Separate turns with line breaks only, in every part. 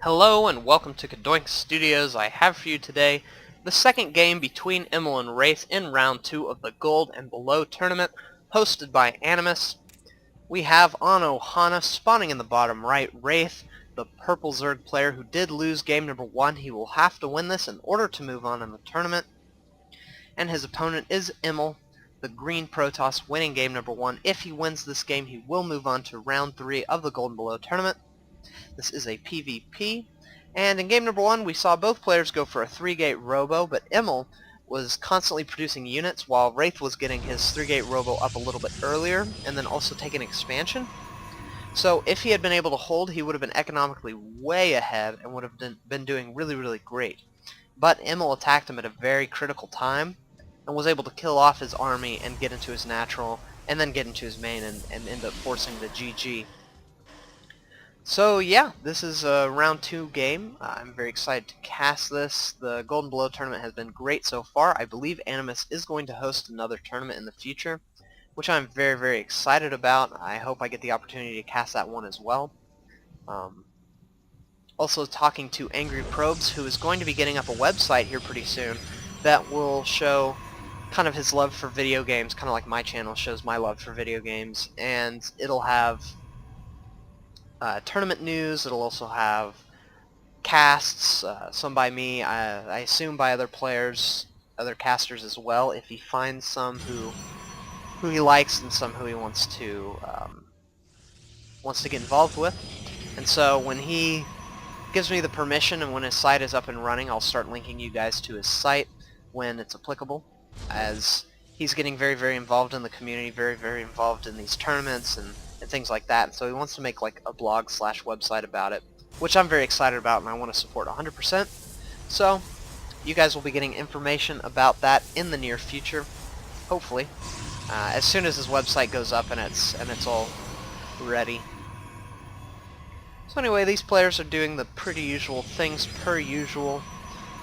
Hello and welcome to CadoinkStudios. I have for you today the second game between Emil and Wraith in round 2 of the Gold and Below tournament hosted by Animus. We have on Ohana spawning in the bottom right, Wraith, the purple Zerg player who did lose game number 1. He will have to win this in order to move on in the tournament. And his opponent is Emil, the green Protoss, winning game number 1. If he wins this game, he will move on to round 3 of the Gold and Below tournament. This is a PvP, and in game number 1 we saw both players go for a 3-gate robo, but Emil was constantly producing units while Wraith was getting his 3-gate robo up a little bit earlier and then also taking expansion. So if he had been able to hold, he would have been economically way ahead and would have been doing really great. But Emil attacked him at a very critical time and was able to kill off his army and get into his natural and then get into his main and end up forcing the GG. So yeah, this is a round 2 game. I'm very excited to cast this. The Golden Below tournament has been great so far. I believe Animus is going to host another tournament in the future, which I'm very excited about. I hope I get the opportunity to cast that one as well. Also talking to Angry Probes, who is going to be getting up a website here pretty soon that will show kind of his love for video games, kind of like my channel shows my love for video games, and it'll have tournament news. It'll also have casts, some by me, I assume by other players, other casters as well, if he finds some who he likes and some who he wants to get involved with. And so when he gives me the permission and when his site is up and running, I'll start linking you guys to his site when it's applicable, as he's getting very involved in the community, very involved in these tournaments and things like that. So he wants to make like a blog / website about it, which I'm very excited about and I want to support 100%. So you guys will be getting information about that in the near future, hopefully, as soon as his website goes up and it's all ready. So anyway, these players are doing the pretty usual things per usual.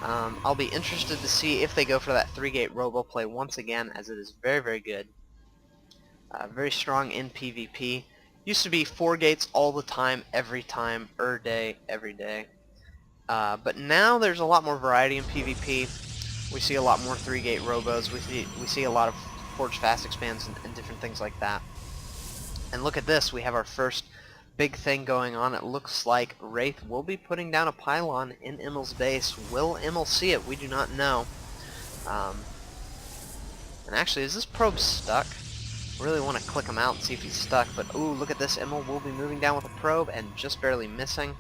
I'll be interested to see if they go for that 3-gate robo play once again, as it is very good. Very strong in PvP. Used to be 4 gates all the time, every time, day, every day. But now there's a lot more variety in PvP. We see a lot more 3-gate robos. We see a lot of Forge Fast expands and different things like that. And look at this, we have our first big thing going on. It looks like Wraith will be putting down a pylon in Emil's base. Will Emil see it? We do not know. And actually, is this probe stuck? Really want to click him out and see if he's stuck, but ooh, look at this. Emil will be moving down with a probe and just barely missing.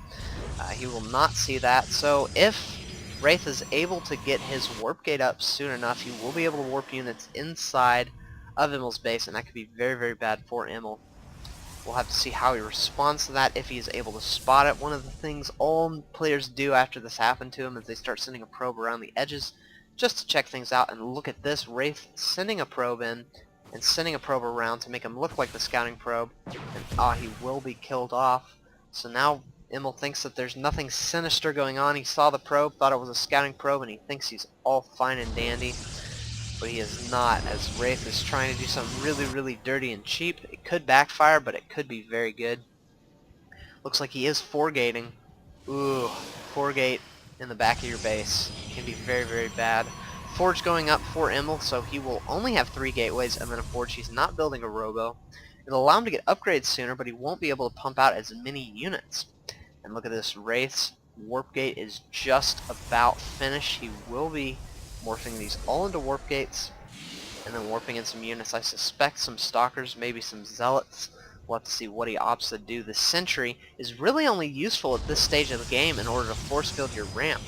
He will not see that. So if Wraith is able to get his warp gate up soon enough, he will be able to warp units inside of Emil's base, and that could be very bad for Emil. We'll have to see how he responds to that, if he is able to spot it. One of the things all players do after this happened to him is they start sending a probe around the edges just to check things out. And look at this, Wraith sending a probe in and sending a probe around to make him look like the scouting probe, and he will be killed off. So now Emil thinks that there's nothing sinister going on. He saw the probe, thought it was a scouting probe, and he thinks he's all fine and dandy, but he is not, as Wraith is trying to do something really dirty and cheap. It could backfire, but it could be very good. Looks like he is 4-gating. Ooh, 4-gate in the back of your base can be very bad. Forge going up for Emil, so he will only have 3 gateways and then a forge. He's not building a robo. It'll allow him to get upgrades sooner, but he won't be able to pump out as many units. And look at this, Wraith's warp gate is just about finished. He will be morphing these all into warp gates and then warping in some units. I suspect some stalkers, maybe some zealots. We'll have to see what he opts to do. The sentry is really only useful at this stage of the game in order to force field your ramp.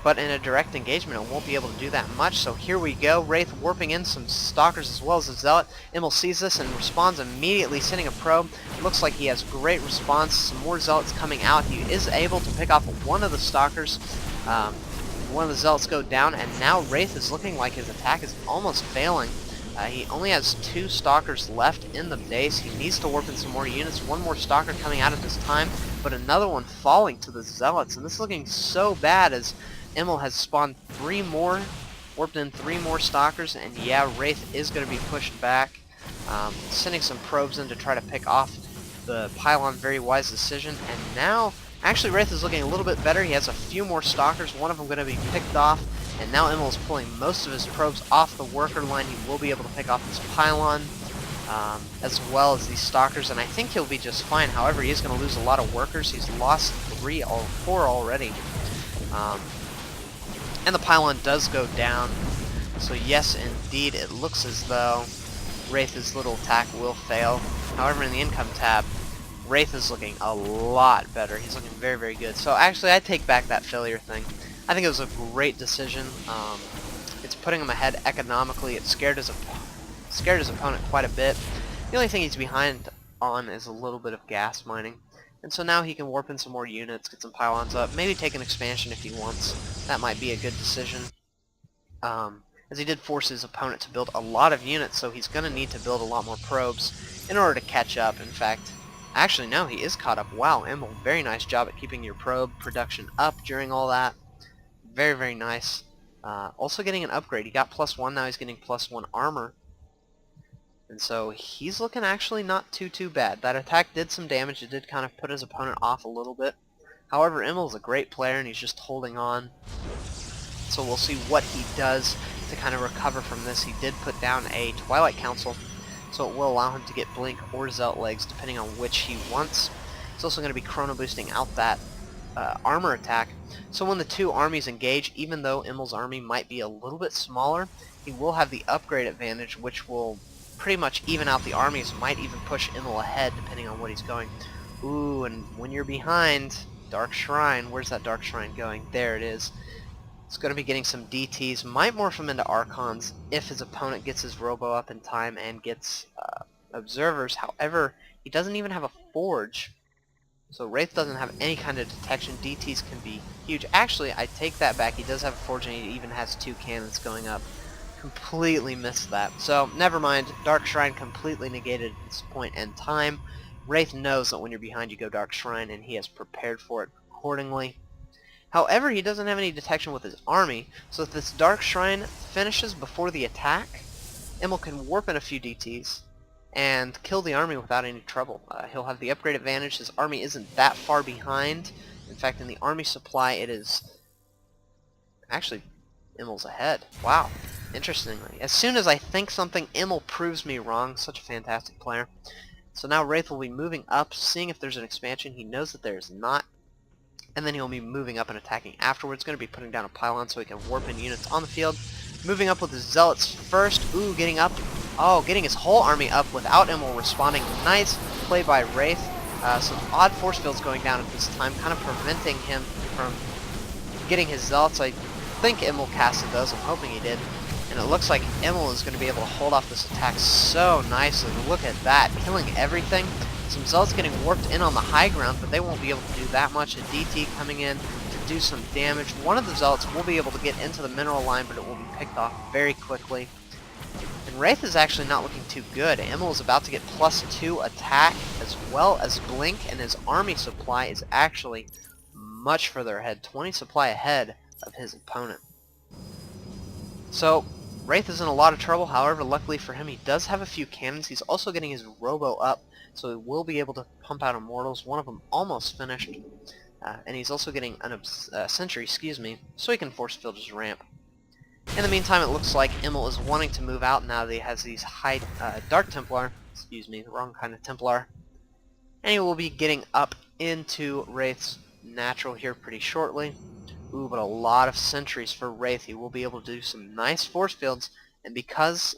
But in a direct engagement, it won't be able to do that much. So here we go. Wraith warping in some stalkers as well as a zealot. Emil sees this and responds immediately, sending a probe. Looks like he has great response. Some more zealots coming out. He is able to pick off one of the stalkers. One of the zealots go down, and now Wraith is looking like his attack is almost failing. He only has 2 stalkers left in the base. He needs to warp in some more units. One more stalker coming out at this time, but another one falling to the zealots. And this is looking so bad as Emil has spawned 3 more, warped in 3 more stalkers, and yeah, Wraith is going to be pushed back, sending some probes in to try to pick off the pylon, very wise decision. And now, actually, Wraith is looking a little bit better. He has a few more stalkers, one of them going to be picked off. And now Emil is pulling most of his probes off the worker line. He will be able to pick off this pylon, as well as these stalkers, and I think he'll be just fine. However, he is going to lose a lot of workers. He's lost 4 already. And the pylon does go down. So yes, indeed, it looks as though Wraith's little attack will fail. However, in the income tab, Wraith is looking a lot better. He's looking very, very good. So actually, I take back that failure thing. I think it was a great decision. It's putting him ahead economically. It scared his opponent quite a bit. The only thing he's behind on is a little bit of gas mining. And so now he can warp in some more units, get some pylons up, maybe take an expansion if he wants. That might be a good decision. As he did force his opponent to build a lot of units, so he's going to need to build a lot more probes in order to catch up. In fact, actually no, he is caught up. Wow, Emil, very nice job at keeping your probe production up during all that. Very, very nice. Also getting an upgrade. He got +1, now he's getting +1 armor. And so he's looking actually not too bad. That attack did some damage. It did kind of put his opponent off a little bit. However, Emil is a great player and he's just holding on. So we'll see what he does to kind of recover from this. He did put down a Twilight Council, so it will allow him to get Blink or Zelt legs depending on which he wants. He's also going to be chrono boosting out that armor attack. So when the two armies engage, even though Emil's army might be a little bit smaller, he will have the upgrade advantage, which will pretty much even out the armies, might even push Emil ahead depending on what he's going. Ooh, and when you're behind, Dark Shrine, where's that Dark Shrine going? There it is. It's going to be getting some DTs, might morph him into Archons if his opponent gets his Robo up in time and gets Observers. However, he doesn't even have a Forge, so Wraith doesn't have any kind of detection. DTs can be huge. Actually, I take that back. He does have a Forge and he even has 2 cannons going up. Completely missed that. So, never mind. Dark Shrine completely negated its point in time. Wraith knows that when you're behind you go Dark Shrine, and he has prepared for it accordingly. However, he doesn't have any detection with his army, so if this Dark Shrine finishes before the attack, Emil can warp in a few DTs and kill the army without any trouble. He'll have the upgrade advantage. His army isn't that far behind. In fact, in the army supply, it is... Actually, Emil's ahead. Wow. Interestingly. As soon as I think something, Emil proves me wrong. Such a fantastic player. So now Wraith will be moving up, seeing if there's an expansion. He knows that there is not. And then he'll be moving up and attacking afterwards. Going to be putting down a pylon so he can warp in units on the field. Moving up with his Zealots first. Ooh, getting up. Oh, getting his whole army up without Emil responding. Nice play by Wraith. Some odd force fields going down at this time, kind of preventing him from getting his Zealots. I think Emil casted those. I'm hoping he did. And it looks like Emil is going to be able to hold off this attack so nicely. Look at that. Killing everything. Some Zealots getting warped in on the high ground, but they won't be able to do that much. A DT coming in to do some damage. One of the Zealots will be able to get into the mineral line, but it will be picked off very quickly. And Wraith is actually not looking too good. Emil is about to get +2 attack as well as Blink, and his army supply is actually much further ahead. 20 supply ahead of his opponent. So, Wraith is in a lot of trouble. However, luckily for him, he does have a few cannons. He's also getting his Robo up, so he will be able to pump out Immortals. One of them almost finished. And he's also getting a Sentry, so he can force field his ramp. In the meantime, it looks like Emil is wanting to move out now that he has these high Dark Templar, the wrong kind of Templar. And he will be getting up into Wraith's natural here pretty shortly. Ooh, but a lot of sentries for Wraith. He will be able to do some nice force fields, and because,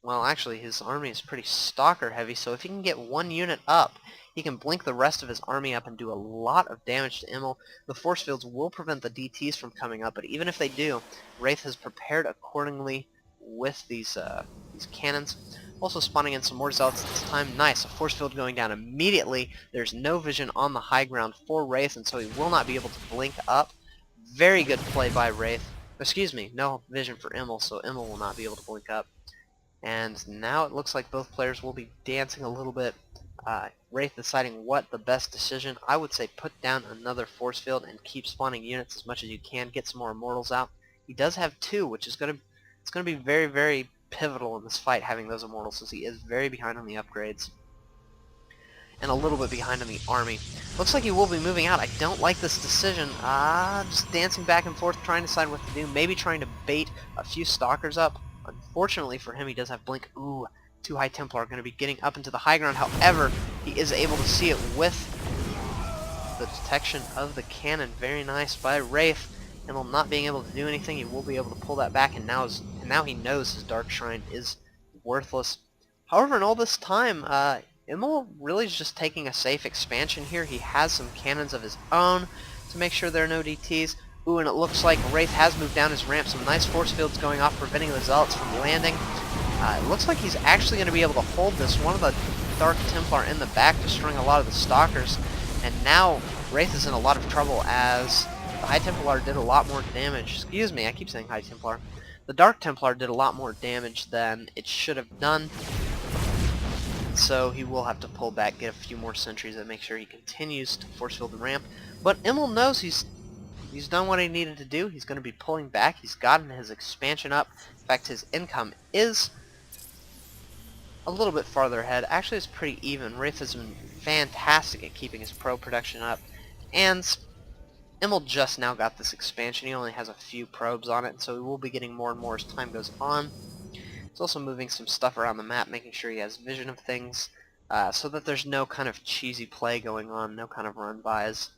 well, actually, his army is pretty stalker heavy, so if he can get 1 unit up, he can blink the rest of his army up and do a lot of damage to Emil. The force fields will prevent the DTs from coming up, but even if they do, Wraith has prepared accordingly with these cannons. Also spawning in some more Zealots this time. Nice, a force field going down immediately. There's no vision on the high ground for Wraith, and so he will not be able to blink up. Very good play by Wraith. No vision for Emil, so Emil will not be able to blink up. And now it looks like both players will be dancing a little bit. Wraith deciding what the best decision. I would say put down another force field and keep spawning units as much as you can. Get some more Immortals out. He does have 2, which is going to be very, very pivotal in this fight, having those Immortals, since he is very behind on the upgrades. and a little bit behind on the army. Looks like he will be moving out. I don't like this decision. Just dancing back and forth, trying to decide what to do. Maybe trying to bait a few stalkers up. Unfortunately for him, he does have blink. Ooh, 2 High Templar are going to be getting up into the high ground. However, he is able to see it with the detection of the cannon. Very nice by Wraith. Emil not being able to do anything, he will be able to pull that back, and now he knows his Dark Shrine is worthless. However, in all this time, Emil really is just taking a safe expansion here. He has some cannons of his own to make sure there are no DTs. Ooh, and it looks like Wraith has moved down his ramp. Some nice force fields going off, preventing the Zealots from landing. It looks like he's actually going to be able to hold this. One of the Dark Templar in the back, destroying a lot of the Stalkers. And now Wraith is in a lot of trouble as the High Templar did a lot more damage. Excuse me, I keep saying High Templar. The Dark Templar did a lot more damage than it should have done. So he will have to pull back, get a few more sentries, and make sure he continues to force field the ramp. But Emil knows he's done what he needed to do. He's going to be pulling back. He's gotten his expansion up. In fact, his income is a little bit farther ahead. Actually, it's pretty even. Wraith has been fantastic at keeping his probe production up. And Emil just now got this expansion. He only has a few probes on it, so he will be getting more and more as time goes on. He's also moving some stuff around the map, making sure he has vision of things, so that there's no kind of cheesy play going on, no kind of run-bys,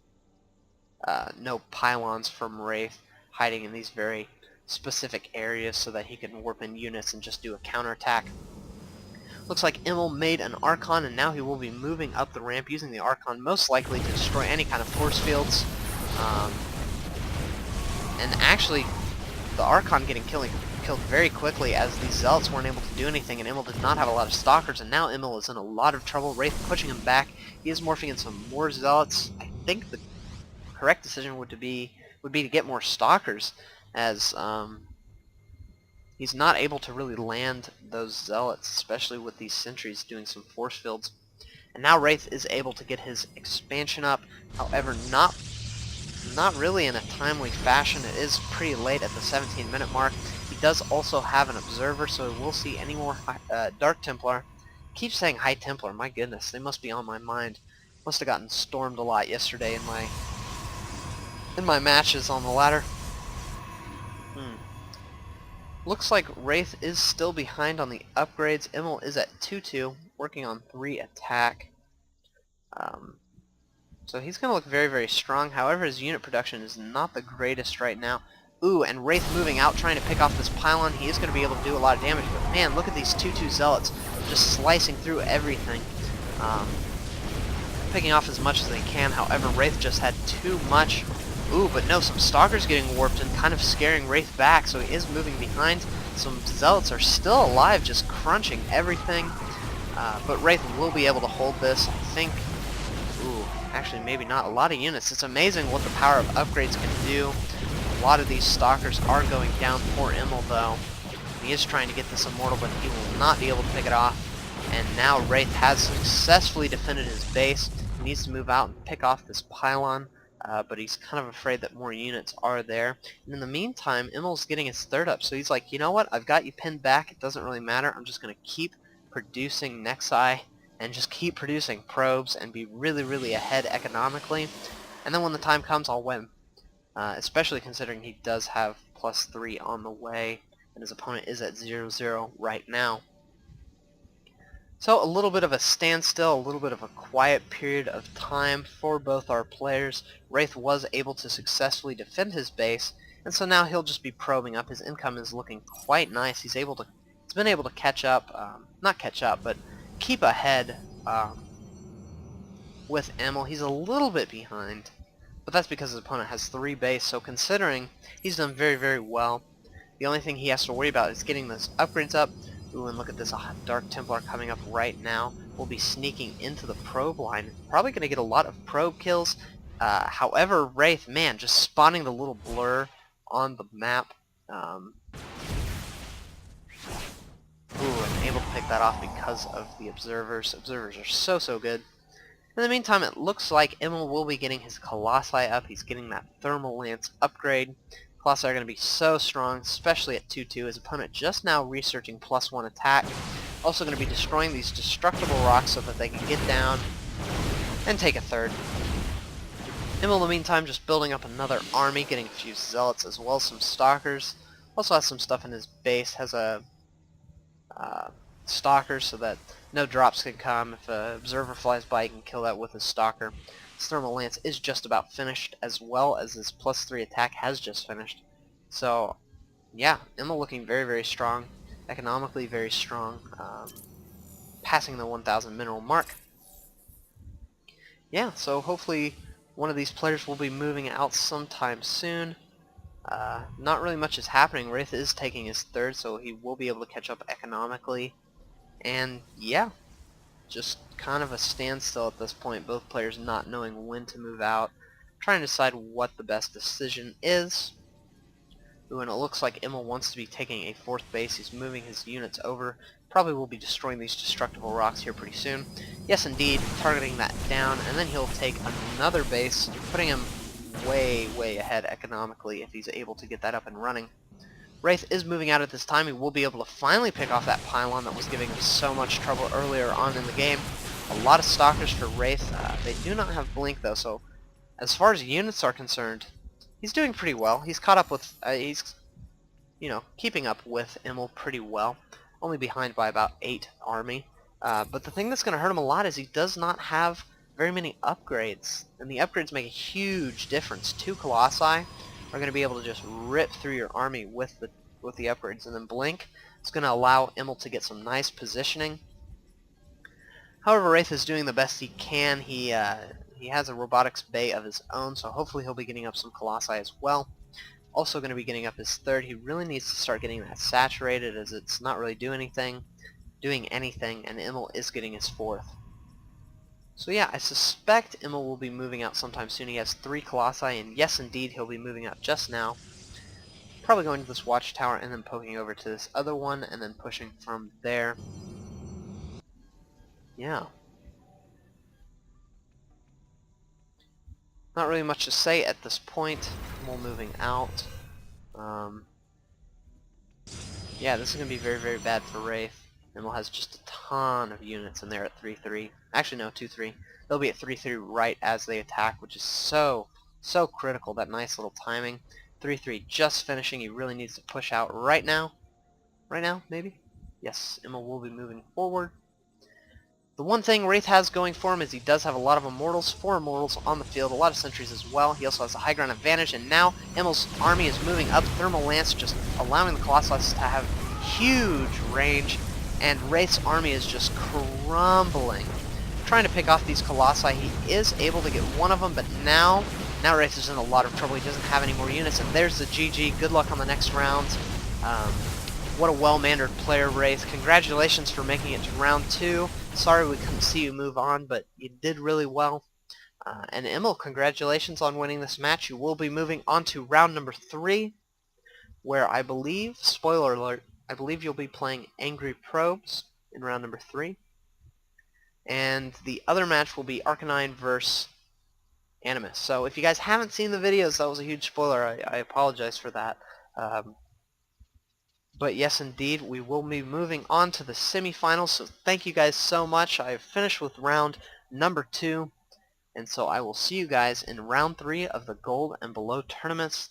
no pylons from Wraith hiding in these very specific areas so that he can warp in units and just do a counterattack. Looks like Emil made an Archon, and now he will be moving up the ramp using the Archon, most likely to destroy any kind of force fields. And actually, the Archon getting killed very quickly as these Zealots weren't able to do anything, and Emil did not have a lot of Stalkers, and now Emil is in a lot of trouble. Wraith pushing him back. He is morphing in some more Zealots. I think the correct decision would be to get more Stalkers, as he's not able to really land those Zealots, especially with these sentries doing some force fields. And now Wraith is able to get his expansion up, however, not really in a timely fashion. It is pretty late at the 17-minute mark. He does also have an Observer, so we'll see any more Dark Templar. I keep saying High Templar, my goodness, they must be on my mind. Must have gotten stormed a lot yesterday in my matches on the ladder. Looks like Wraith is still behind on the upgrades. Emil is at 2-2, working on 3 attack. So he's going to look very, very strong. However, his unit production is not the greatest right now. Ooh, and Wraith moving out, trying to pick off this pylon. He is going to be able to do a lot of damage. But man, look at these 2-2 Zealots just slicing through everything. Picking off as much as they can. However, Wraith just had too much. Ooh, but no, some Stalkers getting warped and kind of scaring Wraith back. So he is moving behind. Some Zealots are still alive, just crunching everything. But Wraith will be able to hold this, I think. Ooh, actually maybe not. A lot of units. It's amazing what the power of upgrades can do. A lot of these Stalkers are going down. Poor Emil, though. He is trying to get this Immortal, but he will not be able to pick it off. And now Wraith has successfully defended his base. He needs to move out and pick off this pylon, but he's kind of afraid that more units are there. And in the meantime, Emil's getting his third up, so he's like, you know what? I've got you pinned back. It doesn't really matter. I'm just going to keep producing Nexi and just keep producing probes and be really, really ahead economically. And then when the time comes, I'll win. Especially considering he does have +3 on the way, and his opponent is at 0-0 right now. So a little bit of a standstill, a little bit of a quiet period of time for both our players. Wraith was able to successfully defend his base, and so now he'll just be probing up. His income is looking quite nice. He's been able to catch up, not catch up, but keep ahead with Emil. He's a little bit behind, but that's because his opponent has 3 base, so considering he's done very, very well. The only thing he has to worry about is getting those upgrades up. Ooh, and look at this Dark Templar coming up right now. We'll be sneaking into the probe line. Probably going to get a lot of probe kills. However, Wraith, man, just spawning the little blur on the map. Ooh, and able to pick that off because of the Observers. Observers are so, so good. In the meantime, it looks like Emil will be getting his Colossi up. He's getting that Thermal Lance upgrade. Colossi are going to be so strong, especially at 2-2. His opponent just now researching +1 attack. Also going to be destroying these destructible rocks so that they can get down and take a third. Emil, in the meantime, just building up another army, getting a few zealots as well as some stalkers. Also has some stuff in his base, has a stalker so that no drops can come. If an observer flies by, he can kill that with his stalker. His thermal lance is just about finished, as well as his +3 attack has just finished. So, yeah, Emil looking very, very strong, economically very strong, passing the 1,000 mineral mark. Yeah, so hopefully one of these players will be moving out sometime soon. Not really much is happening. Wraith is taking his third, so he will be able to catch up economically. And yeah, just kind of a standstill at this point. Both players not knowing when to move out, trying to decide what the best decision is. Ooh, and it looks like Emil wants to be taking a fourth base. He's moving his units over. Probably will be destroying these destructible rocks here pretty soon. Yes, indeed, targeting that down, and then he'll take another base, putting him way, way ahead economically if he's able to get that up and running. Wraith is moving out at this time. He will be able to finally pick off that pylon that was giving him so much trouble earlier on in the game. A lot of stalkers for Wraith. They do not have blink though, so as far as units are concerned, he's doing pretty well. He's caught up with, he's, keeping up with Emil pretty well. Only behind by about 8 army. But the thing that's going to hurt him a lot is he does not have very many upgrades, and the upgrades make a huge difference. 2 Colossi are going to be able to just rip through your army with the upgrades, and then Blink is going to allow Emil to get some nice positioning. However, Wraith is doing the best he can. He has a robotics bay of his own, so hopefully he'll be getting up some Colossi as well. Also going to be getting up his third. He really needs to start getting that saturated, as it's not really doing anything, and Emil is getting his fourth. So yeah, I suspect Emil will be moving out sometime soon. He has 3 Colossi, and yes, indeed, he'll be moving out just now. Probably going to this watchtower and then poking over to this other one, and then pushing from there. Yeah. Not really much to say at this point. Emil moving out. Yeah, this is going to be very, very bad for Wraith. Emil has just a ton of units, and they're at 3-3. Actually, no, 2-3. They'll be at 3-3 right as they attack, which is so critical, that nice little timing. 3-3 just finishing. He really needs to push out right now. Right now, maybe? Yes, Emil will be moving forward. The one thing Wraith has going for him is he does have a lot of Immortals, 4 Immortals on the field, a lot of sentries as well. He also has a high ground advantage, and now Emil's army is moving up. Thermal Lance just allowing the Colossus to have huge range, and Wraith's army is just crumbling. Trying to pick off these Colossi. He is able to get one of them, but now Wraith is in a lot of trouble. He doesn't have any more units, and there's the GG. Good luck on the next round. What a well-mannered player, Wraith. Congratulations for making it to round 2. Sorry we couldn't see you move on, but you did really well. And Emil, congratulations on winning this match. You will be moving on to round number 3, where I believe, spoiler alert, I believe you'll be playing Angry Probes in round number 3. And the other match will be Arcanine versus Animus. So if you guys haven't seen the videos, that was a huge spoiler. I apologize for that. But yes, indeed, we will be moving on to the semifinals, so thank you guys so much. I've finished with round number 2, and so I will see you guys in round 3 of the Gold and Below tournament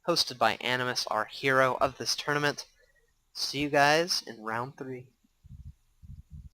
hosted by Animus, our hero of this tournament. See you guys in round 3.